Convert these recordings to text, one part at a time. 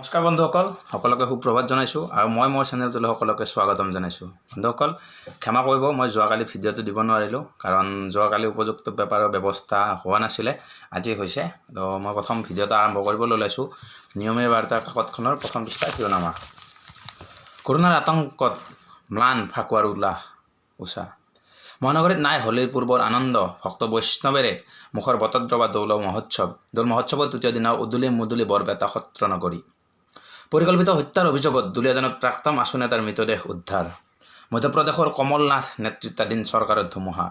নমস্কাৰ বন্ধুসকল, সকলোকে সুপ্ৰভাত জনাইছোঁ আৰু মই মোৰ চেনেলটোলৈ সকলোকে স্বাগতম জনাইছোঁ। বন্ধুসকল, ক্ষমা কৰিব, মই যোৱাকালি ভিডিঅ'টো দিব নোৱাৰিলোঁ কাৰণ যোৱাকালি উপযুক্ত বেপাৰৰ ব্যৱস্থা হোৱা নাছিলে। আজি হৈছে। তো মই প্ৰথম ভিডিঅ'টো আৰম্ভ কৰিবলৈ ওলাইছোঁ। নিয়মীয়া বাৰ্তাৰ কাকতখনৰ প্ৰথম পৃষ্ঠা শিৰোনামা। কৰোনাৰ আতংকত ম্লান ফাকুৱাৰ উষা। মহানগৰীত নাই হোলীৰ পূৰ্বৰ আনন্দ। ভক্ত বৈষ্ণৱেৰে মুখৰ বটদ্ৰৱা দৌল মহোৎসৱৰ তৃতীয় দিনা উদুলি মুদুলি বৰপেটা সত্ৰ নগৰী। পৰিকল্পিত হত্যাৰ অভিযোগত দুলীয়াজানত প্ৰাক্তন আছু নেতাৰ মৃতদেহ উদ্ধাৰ। মধ্যপ্ৰদেশৰ কমল নাথ নেতৃত্বাধীন চৰকাৰৰ ধুমুহা।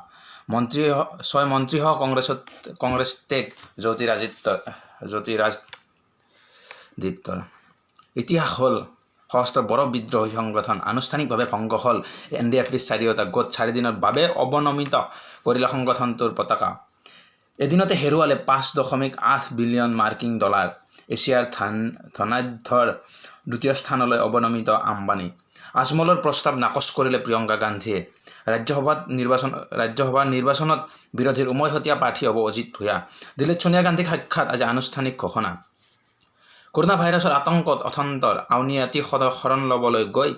ছয় মন্ত্ৰীসহ কংগ্ৰেছ ত্যাগ জ্যোতিৰাদিত্যৰ। ইতিহাস হ'ল সশস্ত্ৰ বড়ো বিদ্ৰোহী সংগঠন। আনুষ্ঠানিকভাৱে ভংগ হ'ল NDFBৰ 4টা গোট। 4 দিনৰ বাবে অৱনমিত কৰিলে সংগঠনটোৰ পতাকা। এদিনতে হেৰুৱালে 5.8 বিলিয়ন মাৰ্কিন ডলাৰ। এছিয়াৰ ধনাঢ্যৰ দ্বিতীয় স্থানলৈ অৱনমিত আম্বানী। আজমলৰ প্ৰস্তাৱ নাকচ কৰিলে প্ৰিয়ংকা গান্ধীয়ে। ৰাজ্যসভাৰ নিৰ্বাচনত বিৰোধীৰ উমৈহতীয়া প্ৰাৰ্থী হ'ব অজিত ভূঞা। দিল্লীত ছোনিয়া গান্ধীক সাক্ষাৎ, আজি আনুষ্ঠানিক ঘোষণা। কৰোনা ভাইৰাছৰ আতংকত অথন্তৰ আউনীআটী শৰণ ল'বলৈ গৈ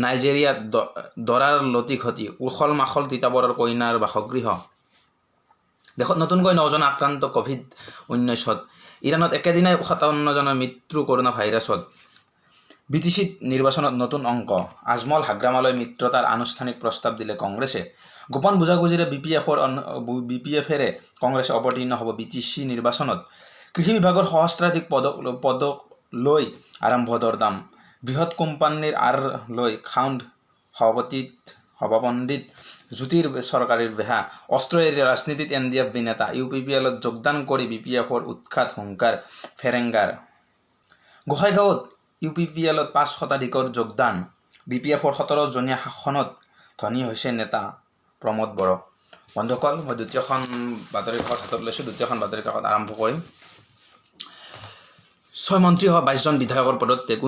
নাইজেৰিয়াত দৰাৰ লটিঘটি। উখল মাখল তিতাবৰৰ কইনাৰ বাসগৃহ। দেশত নতুনকৈ 9জন আক্ৰান্ত COVID-19। ইৰাণত একেদিনাই 57জনৰ মৃত্যু কৰোনা ভাইৰাছত। BTCত নিৰ্বাচনত নতুন অংক। আজমল হাগ্ৰামালৈ মিত্ৰতাৰ আনুষ্ঠানিক প্ৰস্তাৱ দিলে কংগ্ৰেছে। গোপন বুজাবুজিৰে BPFৰে কংগ্ৰেছে অৱতীৰ্ণ হ'ব BTC নিৰ্বাচনত। কৃষি বিভাগৰ সহস্ৰাধিক পদক লৈ আৰম্ভ দৰদাম। বৃহৎ কোম্পানীৰ আঁৰ লৈ খাউণ্ড সভাপণ্ডিত জ্যোতিৰ চৰকাৰীৰ বেহা। অস্ত্ৰ এৰি ৰাজনীতিত NDFB নেতা। UPPLত যোগদান কৰি BPFৰ উৎখাত হুংকাৰ ফেৰেংগাৰ। গোসাইগাঁৱত UPPLত 5 শতাধিকৰ যোগদান। BPFৰ 17জনীয়া শাসনত ধনী হৈছে নেতা প্ৰমোদ বড়ো। বন্ধুসকল, মই দ্বিতীয়খন বাতৰি কাকত হাতত লৈছোঁ। দ্বিতীয়খন বাতৰি কাকত আৰম্ভ কৰিম। 6 মন্ত্ৰীসহ 22জন বিধায়কৰ পদত্যাগ।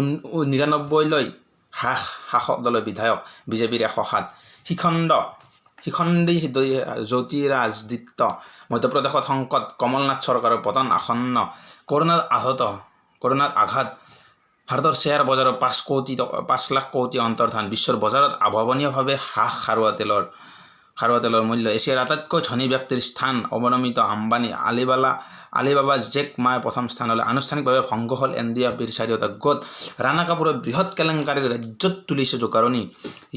99লৈ হ্ৰাস শাসক দলৰ বিধায়ক। BJPৰ 107। শিখণ্ডী জ্যোতিৰাদিত্য। মধ্যপ্ৰদেশত সংকট, কমল নাথ চৰকাৰৰ পতন আসন্ন। কৰোনাৰ আঘাত। ভাৰতৰ শ্বেয়াৰ বজাৰৰ 5 লাখ কোটি অন্তৰ্ধান। বিশ্বৰ বজাৰত অভাৱনীয়ভাৱে হ্ৰাস খাৰুৱা তেলৰ মূল্য। এছিয়াৰ আটাইতকৈ ধনী ব্যক্তিৰ স্থান অৱনমিত আম্বানী। আলিবাবা জেক মাই প্ৰথম স্থানলৈ। আনুষ্ঠানিকভাৱে ভংগ হ'ল NDFBৰ 4টা গোট। ৰাণা কাপুৰৰ বৃহৎ কেলেংকাৰীৰ ৰাজ্যত তুলিছে জোকাৰণি।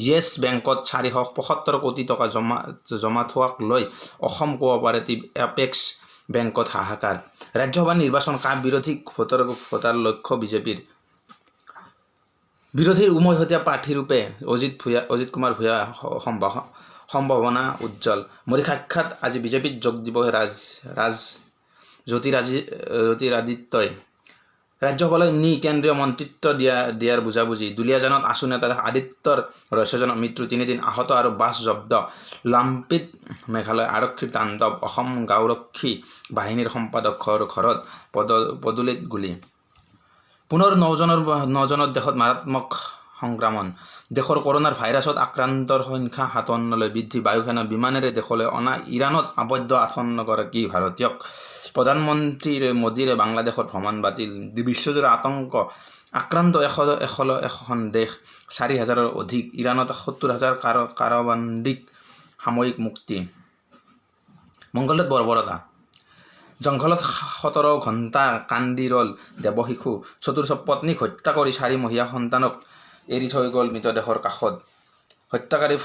য়েছ বেংকত 475 কোটি টকা জমা থোৱাক লৈ অসম কোঅপাৰেটিভ এপেক্স বেংকত হাহাকাৰ। ৰাজ্যসভাৰ নিৰ্বাচন কাপ বিৰোধী ভোটাৰ লক্ষ্য BJPৰ। বিৰোধীৰ উমৈহতীয়া প্ৰাৰ্থীৰূপে অজিত কুমাৰ ভূঞা সম্ভাৱনা উজ্জ্বল। মোদী সাক্ষাৎ, আজি BJPত যোগ দিব জ্যোতিৰাদিত্যই। ৰাজ্যসভালৈ নি কেন্দ্ৰীয় মন্ত্ৰিত্ব দিয়াৰ বুজাবুজি। দুলীয়াজানত আছু নেতা আদিত্যৰ ৰহস্যজনক মৃত্যু। 3 দিন আহত আৰু বাছ জব্দ। লাম্পিত মেঘালয় আৰক্ষীৰ তাণ্ডৱ। অসম গাঁওৰক্ষী বাহিনীৰ সম্পাদকৰ ঘৰত পদূলিত গুলী। পুনৰ 9জনৰ দেশত মাৰাত্মক সংক্ৰমণ। দেশৰ কৰোনাৰ ভাইৰাছত আক্ৰান্তৰ সংখ্যা 57লৈ বৃদ্ধি। বায়ুসেনা বিমানেৰে দেশলৈ অনা ইৰাণত আবদ্ধ 58গৰাকী ভাৰতীয়ক। প্ৰধানমন্ত্ৰী মোদীৰে বাংলাদেশত ভ্ৰমণ বাতিল। বিশ্বজোৰা আতংক। আক্ৰান্ত 100খন দেশ। 4,000ৰ অধিক। ইৰাণত 70,000 কাৰাবন্দীক সাময়িক মুক্তি। মংগলদৈত বৰ্বৰতা। জংঘলত 17 ঘণ্টা কান্দি ৰল দেৱশিশু। চতুৰ্থ পত্নীক হত্যা কৰি 4 মাহীয়া সন্তানক এৰি থৈ গ'ল মৃতদেহৰ কাষত। হত্যাকাৰী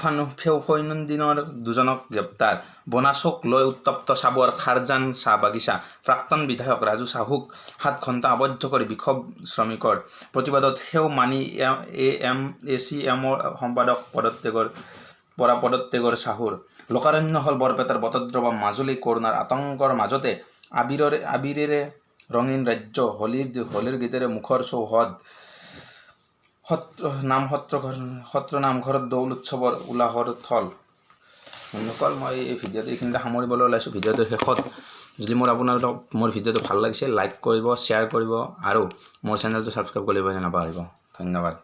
ফৈনুদ্দিনৰ 2জনক গ্ৰেপ্তাৰ। বনাচক লৈ উত্তপ্ত চাবুৱাৰ খাৰজান চাহ বাগিচা। প্ৰাক্তন বিধায়ক ৰাজু চাহুক 7 ঘণ্টা আবদ্ধ কৰি বিক্ষোভ শ্ৰমিকৰ। প্ৰতিবাদত সেও মানি ACMৰ সম্পাদক পদত্যাগৰ চাহুৰ। লোকাৰণ্য হ'ল বৰপেটাৰ বটদ্ৰৱা মাজুলী। কৰোনাৰ আতংকৰ মাজতে আবিৰেৰে ৰঙীন ৰাজ্য। হোলীৰ গীতেৰে মুখৰ চৌহদ। সত্ৰ নামঘৰত দৌল উৎসৱৰ উলাহৰ থল। বন্ধুসকল, মই এই ভিডিঅ'টো এইখিনিতে সামৰিবলৈ ওলাইছোঁ। ভিডিঅ'টোৰ শেষত যদি আপোনালোকক মোৰ ভিডিঅ'টো ভাল লাগিছে, লাইক কৰিব, শ্বেয়াৰ কৰিব আৰু মোৰ চেনেলটো ছাবস্ক্ৰাইব কৰিব নাপাহৰিব। ধন্যবাদ।